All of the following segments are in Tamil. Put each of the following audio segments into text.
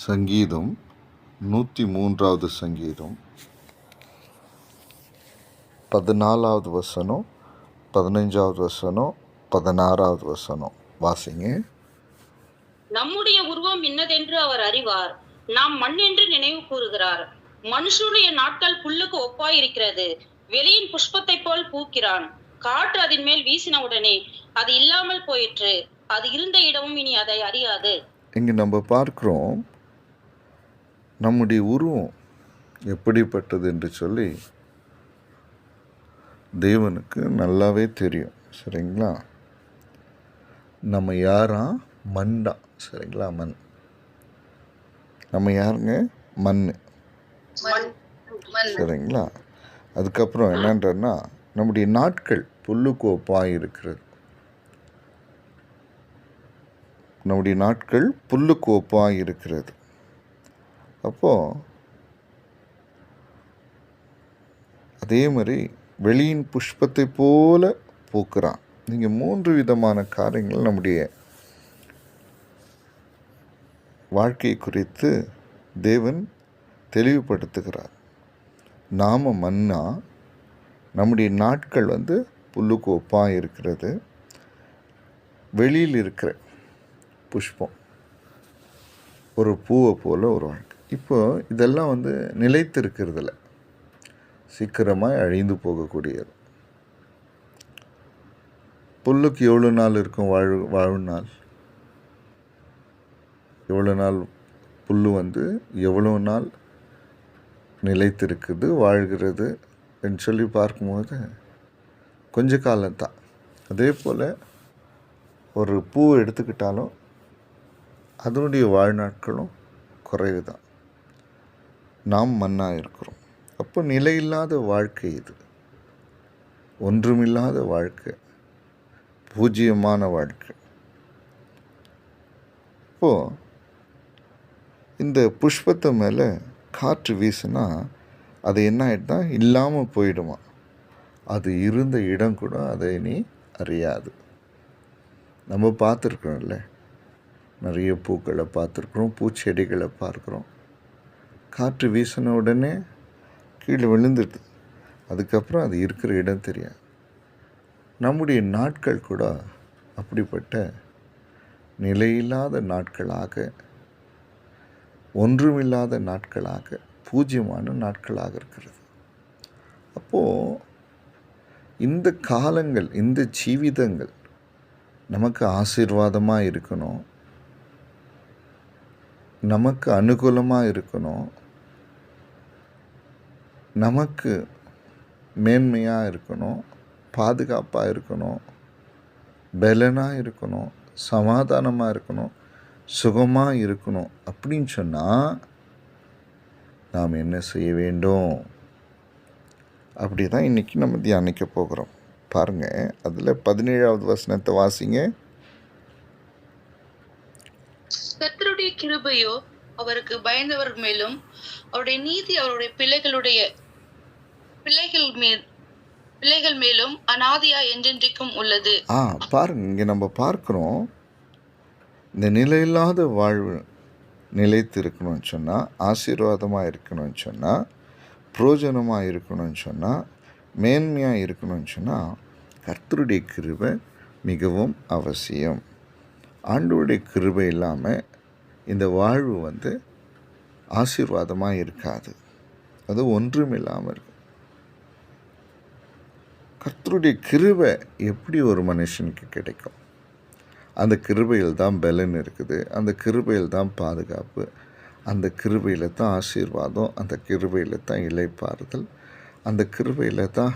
சங்கீதம் 103வது சங்கீதம் 14வது வசனம், 15வது வசனம், 16வது வசனம் வாசிங்க. நம்முடைய உருவம் இன்னதென்று அவர் அறிவார், நாம் மண் என்று நினைவு கூறுகிறார். மனுஷனுடைய நாட்கள் புல்லுக்கு ஒப்பாயிருக்கிறது, வெளியின் புஷ்பத்தை போல் பூக்கிறான். காற்று அதன் மேல் வீசினவுடனே அது இல்லாமல் போயிற்று, அது இருந்த இடமும் இனி அதை அறியாது. இங்கே நம்ம பார்க்கிறோம், நம்முடைய உருவம் எப்படிப்பட்டது என்று சொல்லி தேவனுக்கு நல்லாவே தெரியும். சரிங்களா? நம்ம யாரா? மண்ணா? சரிங்களா? மண். நம்ம யாருங்க? மண். சரிங்களா? அதுக்கப்புறம் என்னன்றன்னா, நம்முடைய நாட்கள் புல்லுக்கு ஒப்பாக இருக்கிறது. நம்முடைய நாட்கள் புல்லுக்கு ஒப்பாக இருக்கிறது. அப்போது அதே மாதிரி வெளியின் புஷ்பத்தை போல பூக்கிறான். நீங்கள் 3 விதமான காரியங்கள் நம்முடைய வாழ்க்கை குறித்து தேவன் தெளிவுபடுத்துகிறார். நாம் மண்ணா, நம்முடைய நாட்கள் புல்லுக்கு ஒப்பாக இருக்கிறது. வெளியில் இருக்கிற புஷ்பம் ஒரு பூவை போல் ஒரு வாழ்க்கை. இப்போ இதெல்லாம் நிலைத்திருக்கிறதில்ல, சீக்கிரமாக அழிந்து போகக்கூடியது. புல்லுக்கு எவ்வளோ நாள் இருக்கும் வாழ்நாள்? எவ்வளோ நாள் புல் எவ்வளோ நாள் நிலைத்திருக்குது, வாழ்கிறது என்று சொல்லி பார்க்கும்போது கொஞ்ச காலம்தான். அதே போல் ஒரு பூவை எடுத்துக்கிட்டாலும் அதனுடைய வாழ்நாட்களும் குறைவு தான். நாம் மண்ணாக இருக்கிறோம். அப்போ நிலையில்லாத வாழ்க்கை இது, ஒன்றுமில்லாத வாழ்க்கை, பூஜ்ஜியமான வாழ்க்கை. இப்போது இந்த புஷ்பத்தை மேலே காற்று வீசுனா அது என்ன ஆகிடுதா? இல்லாமல் போயிடுமா. அது இருந்த இடம் கூட அதை நீ அறியாது. நம்ம பார்த்துருக்குறோம்ல, நிறைய பூக்களை பார்த்துருக்குறோம், பூச்செடிகளை பார்க்குறோம். காற்று வீசின உடனே கீழே விழுந்துடுது. அதுக்கப்புறம் அது இருக்கிற இடம் தெரியாது. நம்முடைய நாட்கள் கூட அப்படிப்பட்ட நிலையில்லாத நாட்களாக, ஒன்றுமில்லாத நாட்களாக, பூஜ்யமான நாட்களாக இருக்கிறது. அப்போது இந்த காலங்கள், இந்த ஜீவிதங்கள் நமக்கு ஆசீர்வாதமாக இருக்கணும், நமக்கு அனுகூலமாக இருக்கணும், நமக்கு மேன்மையாக இருக்கணும், பாதுகாப்பாக இருக்கணும், பலனாக இருக்கணும், சமாதானமாக இருக்கணும், சுகமாக இருக்கணும் அப்படின்னு சொன்னால் நாம் என்ன செய்ய வேண்டும்? அப்படி தான் இன்றைக்கி நம்ம தியானிக்க போகிறோம். பாருங்கள், அதில் 17வது வசனத்தை வாசிங்க. கர்த்தருடைய கிருபையோ அவருக்கு பயந்தவர் மேலும், அவருடைய நீதி அவருடைய பிள்ளைகள் மேலும் அநாதியா என்றென்றைக்கும் உள்ளது. பாருங்க, இங்கே நம்ம பார்க்குறோம், இந்த நிலையில்லாத வாழ்வு நிலைத்து இருக்கணும்னு சொன்னால், ஆசீர்வாதமாக இருக்கணும்னு சொன்னால், பிரயோஜனமாக இருக்கணும்னு சொன்னால், மேன்மையாக இருக்கணும்னு சொன்னால், கர்த்தருடைய கிருபை மிகவும் அவசியம். ஆண்டவருடைய கிருபை இல்லாமல் இந்த வாழ்வு ஆசீர்வாதமாக இருக்காது. அது ஒன்றும் இல்லாமல் இருக்கும். கர்த்தருடைய கிருபை எப்படி ஒரு மனுஷனுக்கு கிடைக்கும்? அந்த கிருபையில் தான் பலன் இருக்குது, அந்த கிருபையில் தான் பாதுகாப்பு, அந்த கிருபையில் தான் ஆசீர்வாதம், அந்த கிருபையில் தான் இளைப்பாறுதல், அந்த கிருபையில் தான்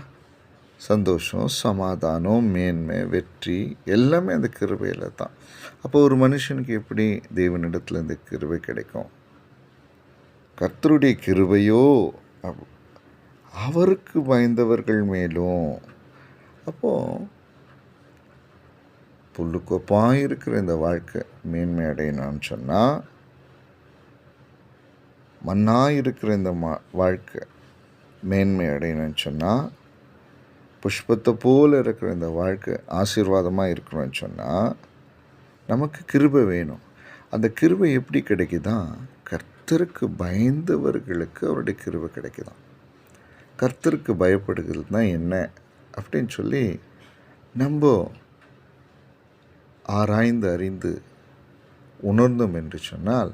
சந்தோஷம், சமாதானம், மேன்மை, வெற்றி எல்லாமே அந்த கிருபையில் தான். அப்போ ஒரு மனுஷனுக்கு எப்படி தேவனிடத்தில் இந்த கிருபை கிடைக்கும்? கர்த்தருடைய கிருபையோ அவருக்கு பயந்தவர்கள் மேலும். அப்போது புல்லுக்கொப்பாக இருக்கிற இந்த வாழ்க்கை மேன்மை அடையணும்னு சொன்னால், மண்ணாக இருக்கிற இந்த வாழ்க்கை மேன்மை அடையணும்னு சொன்னால், புஷ்பத்தை போல் இருக்கிற இந்த வாழ்க்கை ஆசீர்வாதமாக இருக்கணும்னு சொன்னால் நமக்கு கிருபை வேணும். அந்த கிருபை எப்படி கிடைக்குதான்? கர்த்தருக்கு பயந்தவர்களுக்கு அவருடைய கிருபை கிடைக்குதாம். கர்த்தருக்கு பயப்படுகிறது தான் என்ன அப்படின்னு சொல்லி நம்ம ஆராய்ந்து அறிந்து உணர்ந்தோம் என்று சொன்னால்,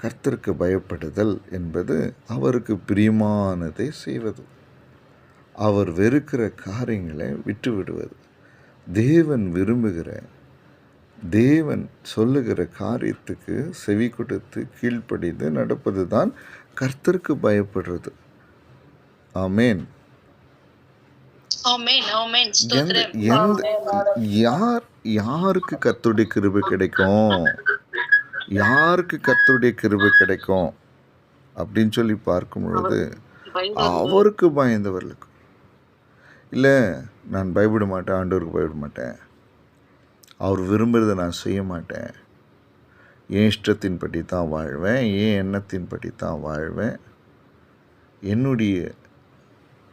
கர்த்தருக்கு பயப்படுதல் என்பது அவருக்கு பிரியமானதை செய்வது, அவர் வெறுக்கிற காரியங்களை விட்டு விடுவது, தேவன் விரும்புகிற, தேவன் சொல்லுகிற காரியத்துக்கு செவி கொடுத்து கீழ்ப்படிந்து நடப்பது தான் கர்த்தருக்கு பயப்படுறது. ஆமேன். யாருக்கு கர்த்தருடைய கிருபை கிடைக்கும், யாருக்கு கர்த்தருடைய கிருபை கிடைக்கும் அப்படின்னு சொல்லி பார்க்கும் பொழுது, அவருக்கு பயந்தவர்களுக்கு. இல்லை, நான் பயப்பட மாட்டேன், ஆண்டவருக்கு பயப்பட மாட்டேன், அவர் விரும்புகிறத நான் செய்ய மாட்டேன், என் இஷ்டத்தின்படி தான் வாழ்வேன், என் எண்ணத்தின்படி தான் வாழ்வேன், என்னுடைய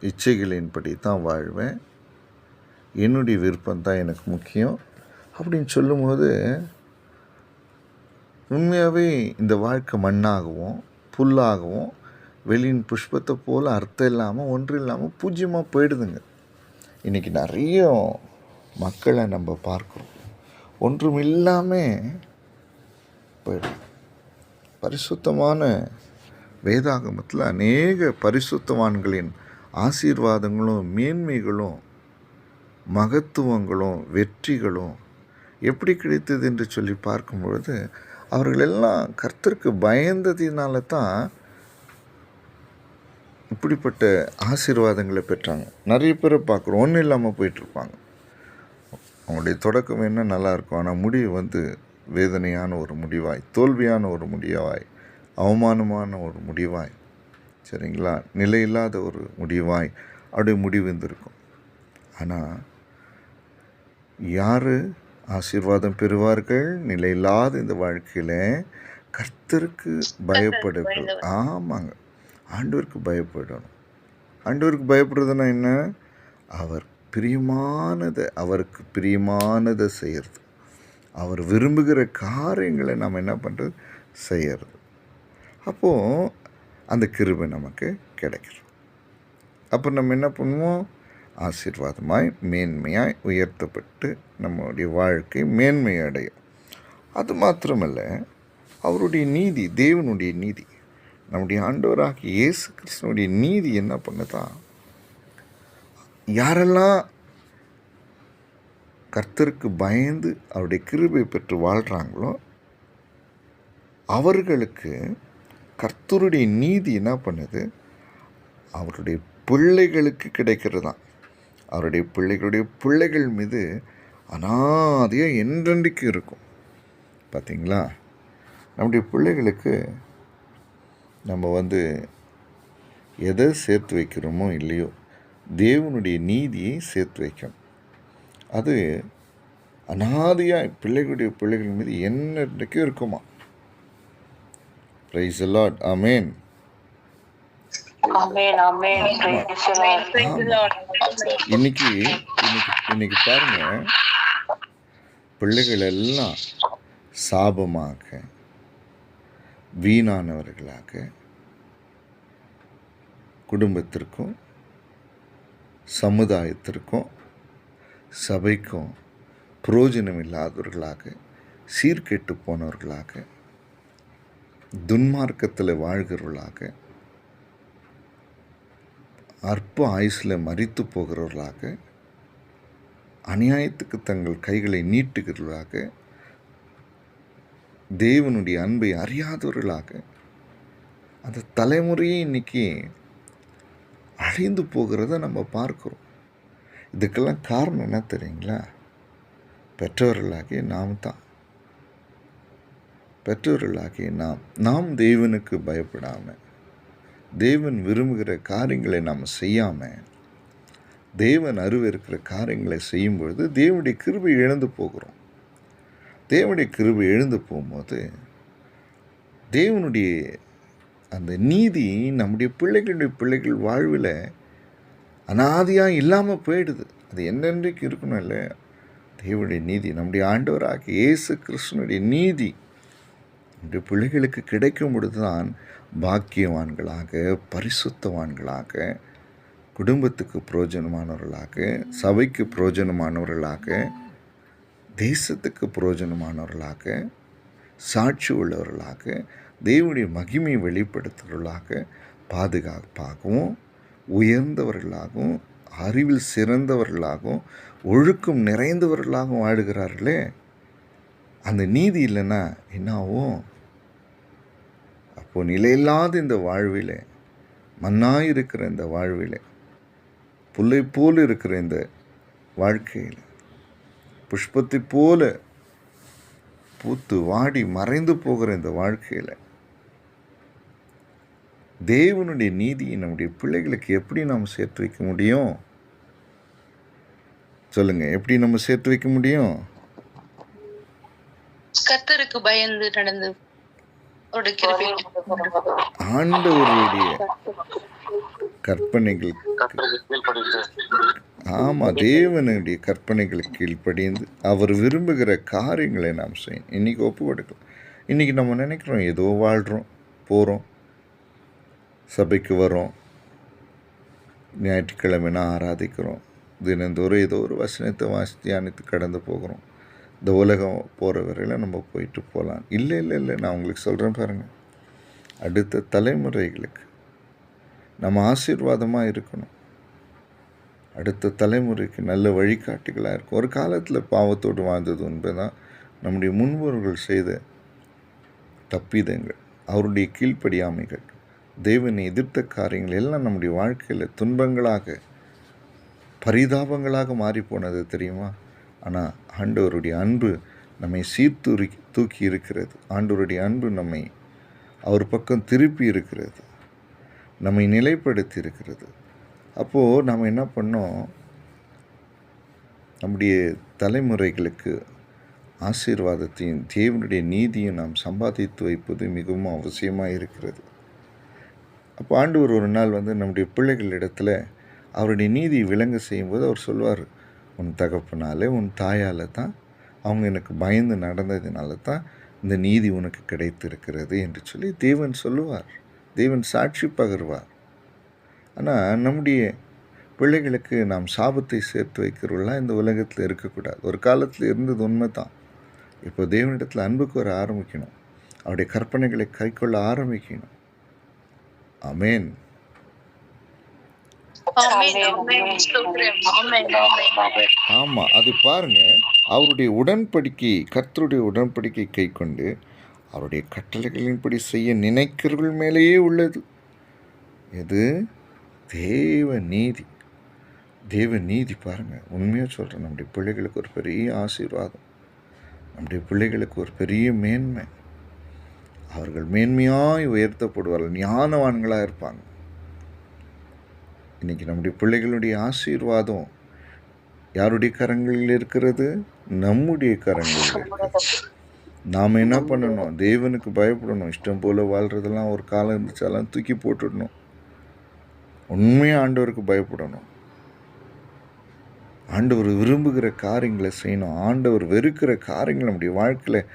இச்சைகளின்படி தான் வாழ்வேன், என்னுடைய விருப்பம் தான் எனக்கு முக்கியம் அப்படின்னு சொல்லும்போது, உண்மையாகவே இந்த வாழ்க்கை மண்ணாகவும் புல்லாகவும் வெளியின் புஷ்பத்தை போல் அர்த்தம் இல்லாமல் ஒன்று இல்லாமல் பூஜ்யமாக போயிடுதுங்க. இன்றைக்கி நிறைய மக்களை நம்ம பார்க்குறோம், ஒன்றும் இல்லாமல் போயிடும். பரிசுத்தமான வேதாகமத்தில் அநேக பரிசுத்தவான்களின் ஆசீர்வாதங்களும் மேன்மைகளும் மகத்துவங்களும் வெற்றிகளும் எப்படி கிடைத்தது என்று சொல்லி பார்க்கும் பொழுது, அவர்களெல்லாம் கர்த்தருக்கு பயந்ததினால தான் இப்படிப்பட்ட ஆசீர்வாதங்களை பெற்றாங்க. நிறைய பேரை பார்க்குறோம், ஒன்றும் இல்லாமல் போயிட்டுருப்பாங்க. அவங்களுடைய தொடக்கம் என்ன நல்லா இருக்கும், ஆனால் முடிவு வேதனையான ஒரு முடிவாய், தோல்வியான ஒரு முடிவாய், அவமானமான ஒரு முடிவாய், சரிங்களா, நிலையில்லாத ஒரு முடிவாய் அப்படி முடிவு இருந்திருக்கும். ஆனால் யார் ஆசீர்வாதம் பெறுவார்கள்? நிலையில்லாத இந்த வாழ்க்கையில் கர்த்தருக்கு பயப்படுங்கள். ஆமாங்க, ஆண்டவருக்கு பயப்படணும். ஆண்டவருக்கு பயப்படுறதுன்னா என்ன? அவர் பிரியமானதை, அவருக்கு பிரியமானதை செய்கிறது, அவர் விரும்புகிற காரியங்களை நாம் என்ன பண்ணுறது? செய்கிறது. அப்போது அந்த கிருபை நமக்கு கிடைக்கிறது. அப்போ நம்ம என்ன பண்ணுவோம்? ஆசீர்வாதமாய் மேன்மையாய் உயர்த்தப்பட்டு நம்முடைய வாழ்க்கை மேன்மை அடையும். அது மாத்திரமல்ல, அவருடைய நீதி, தேவனுடைய நீதி, நம்முடைய ஆண்டவராகிய இயேசு கிறிஸ்துவனுடைய நீதி என்ன பண்ணுதான்? யாரெல்லாம் கர்த்தருக்கு பயந்து அவருடைய கிருபை பெற்று வாழ்கிறாங்களோ அவர்களுக்கு கர்த்தருடைய நீதி என்ன பண்ணுது? அவருடைய பிள்ளைகளுக்கு கிடைக்கிறது தான். அவருடைய பிள்ளைகளுடைய பிள்ளைகள் மீது அனாதையாக என்றென்றைக்கு இருக்கும். பார்த்திங்களா, நம்முடைய பிள்ளைகளுக்கு நம்ம எதை சேர்த்து வைக்கிறோமோ இல்லையோ, தேவனுடைய நீதியை சேர்த்து வைக்கணும். அது அனாதையாக பிள்ளைகளுடைய பிள்ளைகள் மீது என்னென்றைக்கும் இருக்குமா. Praise the Lord. ஆமென். இன்னைக்கு பாருங்க, பிள்ளைகள் எல்லாம் சாபமாக, வீணானவர்களாக, குடும்பத்திற்கும் சமுதாயத்திற்கும் சபைக்கும் பிரயோஜனம் இல்லாதவர்களாக, சீர்கெட்டு போனவர்களாக, துன்மார்க்கத்தில் வாழ்கிறவர்களாக, அற்ப ஆயுசில் மரித்து போகிறவர்களாக, அநியாயத்துக்கு தங்கள் கைகளை நீட்டுகிறவர்களாக, தேவனுடைய அன்பை அறியாதவர்களாக அந்த தலைமுறையே இன்னைக்கு அழிந்து போகிறத நம்ம பார்க்குறோம். இதுக்கெல்லாம் காரணம் என்ன தெரியுங்களா? பெற்றவர்களாகிய நாம் தான். பெற்றவர்களாகிய நாம் தேவனுக்கு பயப்படாமல், தேவன் விரும்புகிற காரியங்களை நாம் செய்யாமல், தேவன் அருவருக்கிற காரியங்களை செய்யும் பொழுது தேவனுடைய கிருபை இழந்து போகிறோம். தேவனுடைய கிருபை எழுந்து போகும்போது தேவனுடைய அந்த நீதி நம்முடைய பிள்ளைகள் வாழ்வில் அனாதியாக இல்லாமல் போயிடுது. அது என்னென்றைக்கு இருக்கணும் இல்லை? தேவனுடைய நீதி, நம்முடைய ஆண்டவராகிய இயேசு கிறிஸ்துனுடைய நீதி நம்முடைய பிள்ளைகளுக்கு கிடைக்கும் பொழுது தான் பாக்கியவான்களாக, பரிசுத்தவான்களாக, குடும்பத்துக்கு பிரயோஜனமானவர்களாக, சபைக்கு பிரயோஜனமானவர்களாக, தேசத்துக்கு பிரயோஜனமானவர்களாக, சாட்சி உள்ளவர்களாக, தேவனுடைய மகிமையை வெளிப்படுத்துகிறவர்களாக, பாதுகாப்பாகவும், உயர்ந்தவர்களாகவும், அறிவில் சிறந்தவர்களாகவும், ஒழுக்கம் நிறைந்தவர்களாகவும் வாழுகிறார்களே. அந்த நீதி இல்லைன்னா என்ன ஆகும்? அப்போது நிலையில்லாத இந்த வாழ்வில், மண்ணாயிருக்கிற இந்த வாழ்வில், புல்லை போல் இருக்கிற இந்த வாழ்க்கையில், புஷ்பத்தை போல பூத்து வாடி மறைந்து போகிற இந்த வாழ்க்கையில் தேவனுடைய நீதியை நம்முடைய பிள்ளைகளுக்கு எப்படி நாம் சேர்த்து வைக்க முடியும்? சொல்லுங்க, எப்படி நம்ம சேர்த்து வைக்க முடியும்? கர்த்தருக்கு பயந்து நடந்து அவருடைய கிருபையை ஆண்டவருடைய கற்பனைகள், தேவனுடைய கற்பனைகளுக்கு கீழ்ப்படிந்து அவர் விரும்புகிற காரியங்களை நாம் செய்யணும். இன்றைக்கி ஒப்பு கொடுக்கலாம். இன்றைக்கி நம்ம நினைக்கிறோம் ஏதோ வாழ்கிறோம், போகிறோம், சபைக்கு வரோம், ஞாயிற்றுக்கிழமைனா ஆராதிக்கிறோம், தினந்தோறும் ஏதோ ஒரு வசனத்தை வாசி தியானித்து கடந்து போகிறோம். இந்த உலகம் போகிற வரையில் நம்ம போயிட்டு போகலாம். இல்லை, நான் உங்களுக்கு சொல்கிறேன் பாருங்கள், அடுத்த தலைமுறைகளுக்கு நம்ம ஆசீர்வாதமாக இருக்கணும். அடுத்த தலைமுறைக்கு நல்ல வழிகாட்டிகளாக இருக்கும். ஒரு காலத்தில் பாவத்தோடு வாழ்ந்தது உண்மைதான். நம்முடைய முன்னோர்கள் செய்த தப்பிதங்கள், அவருடைய கீழ்ப்படியாமைகள், தேவனை எதிர்த்த காரியங்கள் எல்லாம் நம்முடைய வாழ்க்கையில் துன்பங்களாக, பரிதாபங்களாக மாறி போனது தெரியுமா? ஆனால் ஆண்டவருடைய அன்பு நம்மை தூக்கி இருக்கிறது. ஆண்டவருடைய அன்பு நம்மை அவர் பக்கம் திருப்பி இருக்கிறது, நம்மை நிலைப்படுத்தி இருக்கிறது. அப்போது நம்ம என்ன பண்ணோம்? நம்முடைய தலைமுறைகளுக்கு ஆசீர்வாதத்தையும் தேவனுடைய நீதியும் நாம் சம்பாதித்து வைப்பது மிகவும் அவசியமாக இருக்கிறது. அப்போ ஆண்டவர் ஒரு நாள் நம்முடைய பிள்ளைகளிடத்தில் அவருடைய நீதி விளங்க செய்யும்போது அவர் சொல்வார், உன் தகப்பனாலே உன் தாயால் தான், அவங்க எனக்கு பயந்து நடந்ததுனால தான் இந்த நீதி உனக்கு கிடைத்திருக்கிறது என்று சொல்லி தேவன் சொல்லுவார். தேவன் சாட்சி பகர்வார். ஆனால் நம்முடைய பிள்ளைகளுக்கு நாம் சாபத்தை சேர்த்து வைக்கிறவர்களாம் இந்த உலகத்தில் இருக்கக்கூடாது. ஒரு காலத்தில் இருந்தது உண்மை தான். இப்போ தேவனிடத்தில் அன்புக்கு வர ஆரம்பிக்கணும், அவருடைய கற்பனைகளை கைக்கொள்ள ஆரம்பிக்கணும். ஆமேன். ஆமாம், அது பாருங்க, அவருடைய உடன்படிக்கை, கர்த்தருடைய உடன்படிக்கை கை கொண்டு அவருடைய கட்டளைகளின்படி செய்ய நினைக்கிறவர்கள் மேலேயே உள்ளது. எது? தேவ நீதி. தேவ நீதி பாருங்கள், உண்மையாக சொல்கிறேன், நம்முடைய பிள்ளைகளுக்கு ஒரு பெரிய ஆசீர்வாதம், நம்முடைய பிள்ளைகளுக்கு ஒரு பெரிய மேன்மை. அவர்கள் மேன்மையாய் உயர்த்தப்படுவார்கள், ஞானவான்களாக இருப்பாங்க. இன்றைக்கி நம்முடைய பிள்ளைகளுடைய ஆசீர்வாதம் யாருடைய கரங்களில் இருக்கிறது? நம்முடைய கரங்களில் இருக்கிறது. நாம் என்ன பண்ணணும்? தேவனுக்கு பயப்படணும். இஷ்டம் போல் வாழ்கிறதெல்லாம் ஒரு காலம் இருந்துச்சாலாம் தூக்கி போட்டுடணும். உண்மையாக ஆண்டவருக்கு பயப்படணும். ஆண்டவர் விரும்புகிற காரியங்களை செய்யணும். ஆண்டவர் வெறுக்கிற காரியங்கள் நம்முடைய வாழ்க்கையில்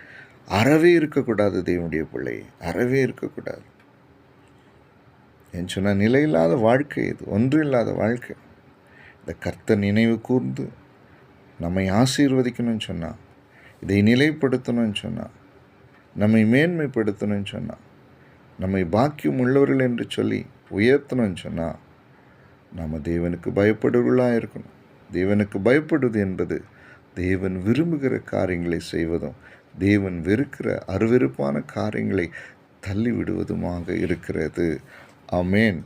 அறவே இருக்கக்கூடாது. தேவனுடைய பிள்ளை அறவே இருக்கக்கூடாது. ஏன்னு சொன்னால் நிலையில்லாத வாழ்க்கை, இது ஒன்று இல்லாத வாழ்க்கை. இந்த கர்த்தர் நினைவு கூர்ந்து நம்மை ஆசீர்வதிக்கணும்னு சொன்னால், இதை நிலைப்படுத்தணும்னு சொன்னால், நம்மை மேன்மைப்படுத்தணும்னு சொன்னால், நம்மை பாக்கியம் உள்ளவர்கள் என்று சொல்லி உயர்த்தணும்னு சொன்னால், நாம் தேவனுக்கு பயப்படுவர்களாக இருக்கணும். தேவனுக்கு பயப்படுவது என்பது தேவன் விரும்புகிற காரியங்களை செய்வதும், தேவன் வெறுக்கிற அருவெறுப்பான காரியங்களை தள்ளிவிடுவதுமாக இருக்கிறது. ஆமேன்.